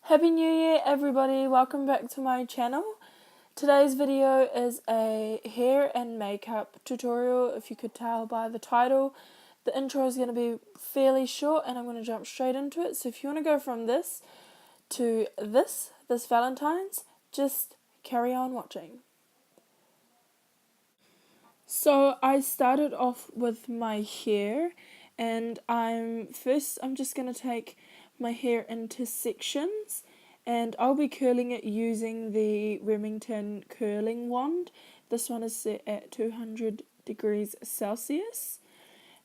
Happy New Year everybody, welcome back to my channel. Today's video is a hair and makeup tutorial. If you could tell by the title, the intro is going to be fairly short and I'm going to jump straight into it. So if you want to go from this to this Valentine's, just carry on watching. So I started off with my hair and I'm just going to take my hair into sections and I'll be curling it using the Remington curling wand. This one is set at 200 degrees Celsius,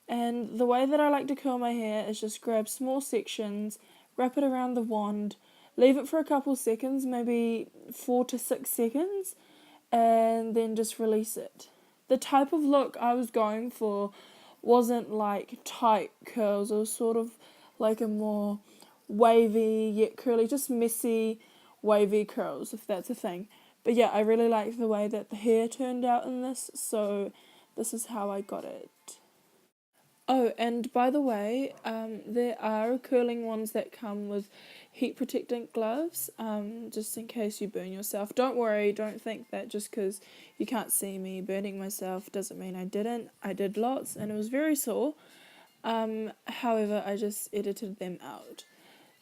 and the way that I like to curl my hair is just grab small sections, wrap it around the wand, leave it for a couple seconds, maybe 4 to 6 seconds, and then just release it. The type of look I was going for wasn't like tight curls, it was sort of like a more wavy yet curly, just messy wavy curls, if that's a thing. But yeah, I really like the way that the hair turned out in this, so this is how I got it. Oh, and by the way, there are curling wands that come with heat protectant gloves, just in case you burn yourself. Don't worry, don't think that just because you can't see me burning myself doesn't mean I didn't. I did lots and it was very sore. However, I just edited them out.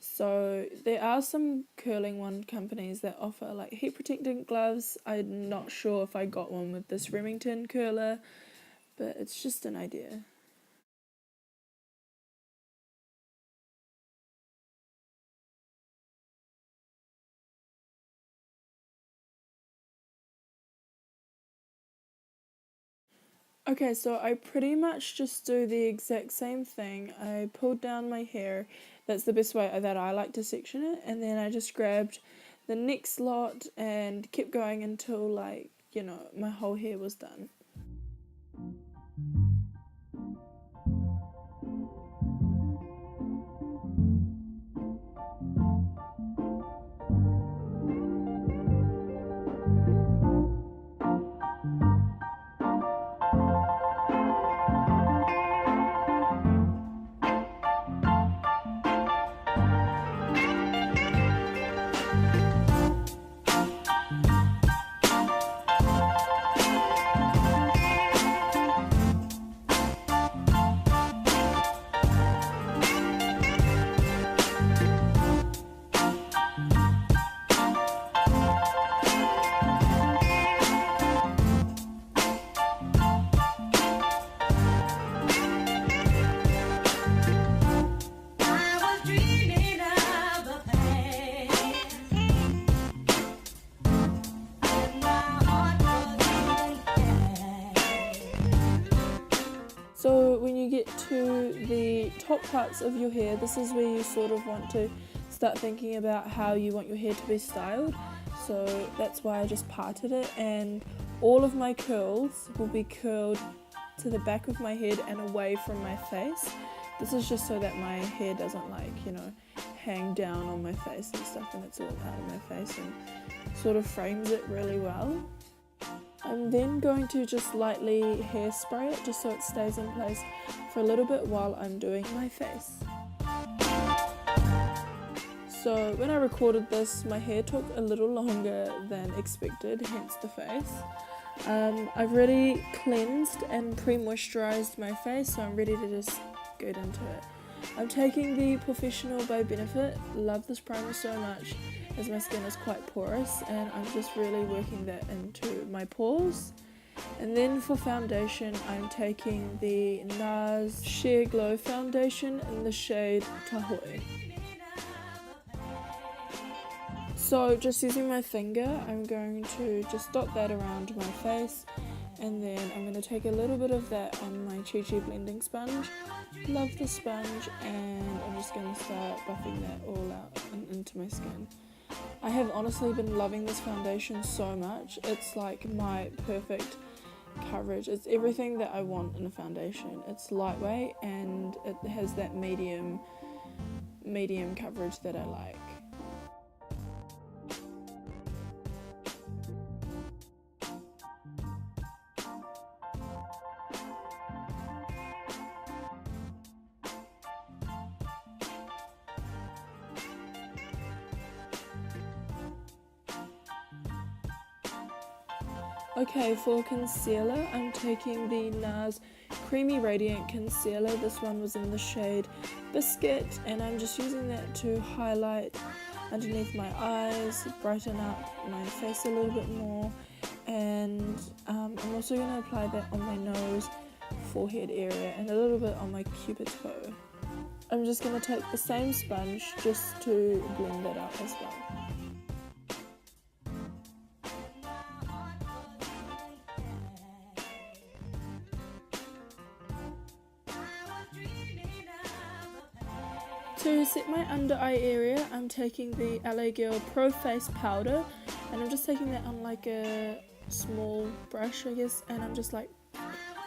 So there are some curling wand companies that offer like heat protectant gloves. I'm not sure if I got one with this Remington curler, but it's just an idea. Okay, so I pretty much just do the exact same thing. I pulled down my hair. That's the best way that I like to section it. And then I just grabbed the next lot and kept going until, like, you know, my whole hair was done. So when you get to the top parts of your hair, this is where you sort of want to start thinking about how you want your hair to be styled. So that's why I just parted it, and all of my curls will be curled to the back of my head and away from my face. This is just so that my hair doesn't, like, you know, hang down on my face and stuff, and it's all out of my face and sort of frames it really well. I'm then going to just lightly hairspray it just so it stays in place for a little bit while I'm doing my face. So when I recorded this, my hair took a little longer than expected, hence the face. I've already cleansed and pre-moisturized my face, so I'm ready to just get into it. I'm taking the Feshional by Benefit. Love this primer so much as my skin is quite porous, and I'm just really working that into my pores. And then for foundation, I'm taking the Nars Sheer Glow foundation in the shade Tahoe. So just using my finger, I'm going to just dot that around my face, and then I'm going to take a little bit of that on my Chi Chi blending sponge. Love the sponge, and I'm just going to start buffing that all out and into my skin. I have honestly been loving this foundation so much. It's like my perfect coverage. It's everything that I want in a foundation. It's lightweight and it has that medium coverage that I like. Okay, for concealer, I'm taking the Nars Creamy Radiant Concealer. This one was in the shade Biscuit, and I'm just using that to highlight underneath my eyes, brighten up my face a little bit more, and I'm also going to apply that on my nose, forehead area, and a little bit on my cupid's bow. I'm just going to take the same sponge just to blend that out as well. To set my under eye area, I'm taking the LA Girl Pro Face Powder, and I'm just taking that on like a small brush, I guess, and I'm just like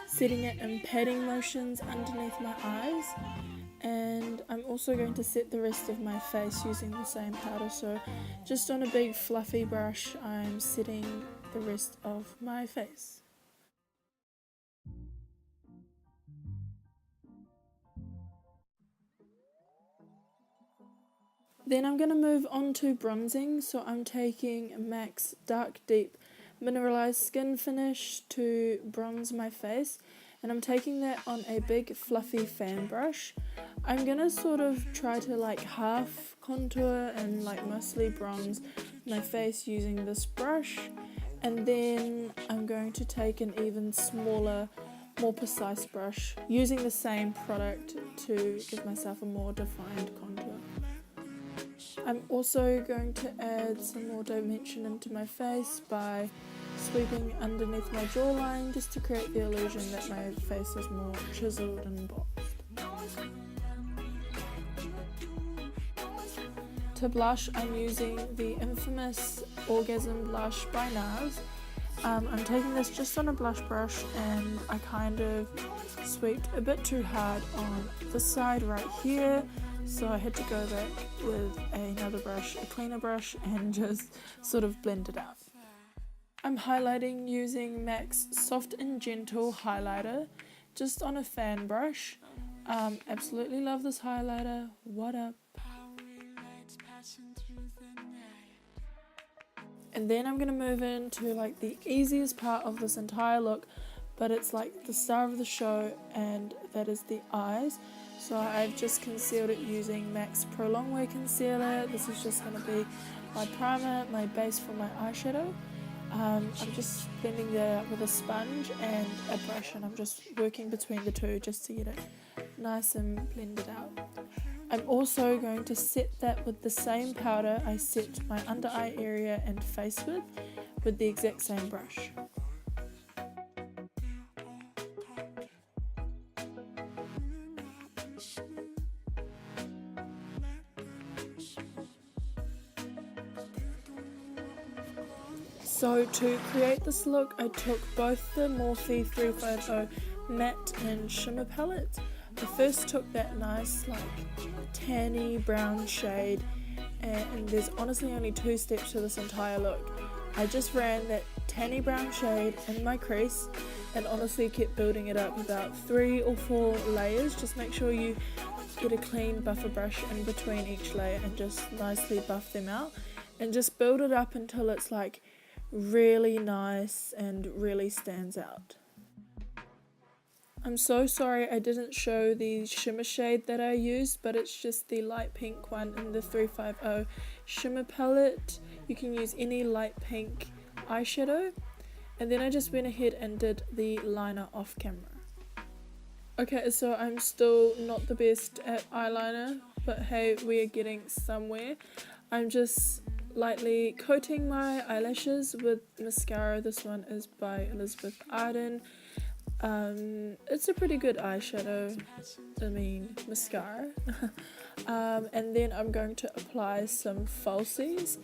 setting it in patting motions underneath my eyes. And I'm also going to set the rest of my face using the same powder, so just on a big fluffy brush I'm setting the rest of my face. Then I'm going to move on to bronzing, so I'm taking MAC's Dark Deep Minneralise Skin Finish to bronze my face, and I'm taking that on a big fluffy fan brush. I'm going to sort of try to like half contour and like mostly bronze my face using this brush, and then I'm going to take an even smaller, more precise brush using the same product to give myself a more defined contour. I'm also going to add some more dimension into my face by sweeping underneath my jawline just to create the illusion that my face is more chiseled and boxed. To blush, I'm using the infamous Orgasm Blush by Nars. I'm taking this just on a blush brush, and I kind of sweeped a bit too hard on the side right here, so I had to go back with another brush, a cleaner brush, and just sort of blend it out. I'm highlighting using MAC's Soft and Gentle highlighter just on a fan brush. Absolutely love this highlighter. What up? And then I'm going to move into like the easiest part of this entire look, but it's like the star of the show, and that is the eyes. So I've just concealed it using MAC's Pro Longwear Concealer. This is just going to be my primer, my base for my eyeshadow. I'm just blending that out with a sponge and a brush, and I'm just working between the two just to get it nice and blended out. I'm also going to set that with the same powder I set my under eye area and face with the exact same brush. So to create this look, I took both the Morphe 350 matte and shimmer palettes. I first took that nice like tanny brown shade, and there's honestly only two steps to this entire look. I just ran that tanny brown shade in my crease and honestly kept building it up about 3 or 4 layers. Just make sure you get a clean buffer brush in between each layer and just nicely buff them out, and just build it up until it's like really nice and really stands out. I'm so sorry I didn't show the shimmer shade that I used, but it's just the light pink one in the 350 shimmer palette. You can use any light pink eyeshadow. And then I just went ahead and did the liner off camera. Okay, so I'm still not the best at eyeliner, but hey, we are getting somewhere. I'm just lightly coating my eyelashes with mascara. This one is by Elizabeth Arden. It's a pretty good eyeshadow, mascara. And then I'm going to apply some falsies.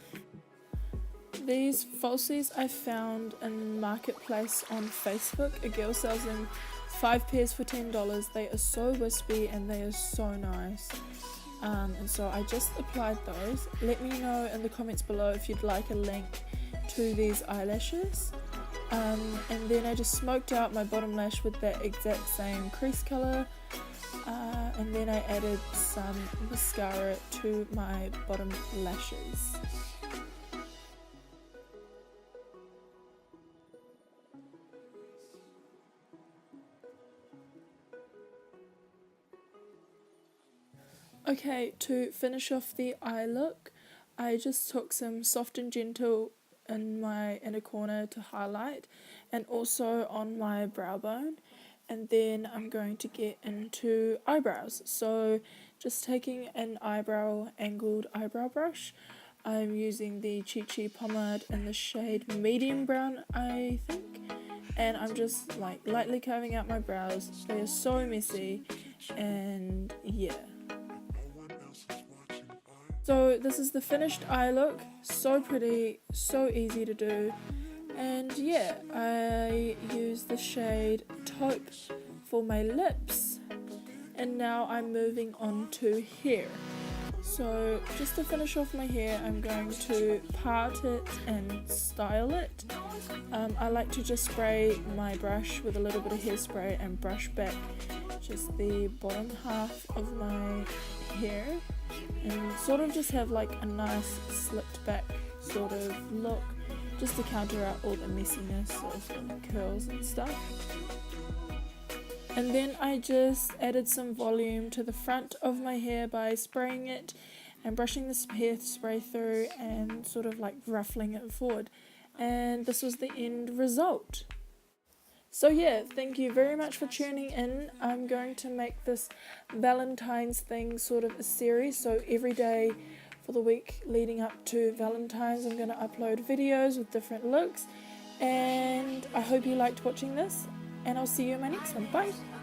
These falsies I found in Marketplace on Facebook. A girl sells them 5 pairs for $10. They are so wispy and they are so nice. And so I just applied those. Let me know in the comments below if you'd like a link to these eyelashes. And then I just smoked out my bottom lash with that exact same crease colour, and then I added some mascara to my bottom lashes. Okay, to finish off the eye look, I just took some Soft and Gentle in my inner corner to highlight and also on my brow bone, and then I'm going to get into eyebrows. So just taking an angled eyebrow brush, I'm using the Chi Chi pomade in the shade medium brown, I think, and I'm just like lightly curving out my brows. They are so messy, and yeah. So this is the finished eye look, so pretty, so easy to do, and yeah, I use the shade taupe for my lips, and now I'm moving on to hair. So just to finish off my hair, I'm going to part it and style it. I like to just spray my brush with a little bit of hairspray and brush back just the bottom half of my hair and sort of just have like a nice slicked back sort of look, just to counter out all the messiness of the curls and stuff. And then I just added some volume to the front of my hair by spraying it and brushing this hairspray through and sort of like ruffling it forward. And this was the end result. So yeah, thank you very much for tuning in. I'm going to make this Valentine's thing sort of a series, so every day for the week leading up to Valentine's I'm going to upload videos with different looks, and I hope you liked watching this, and I'll see you in my next one. Bye!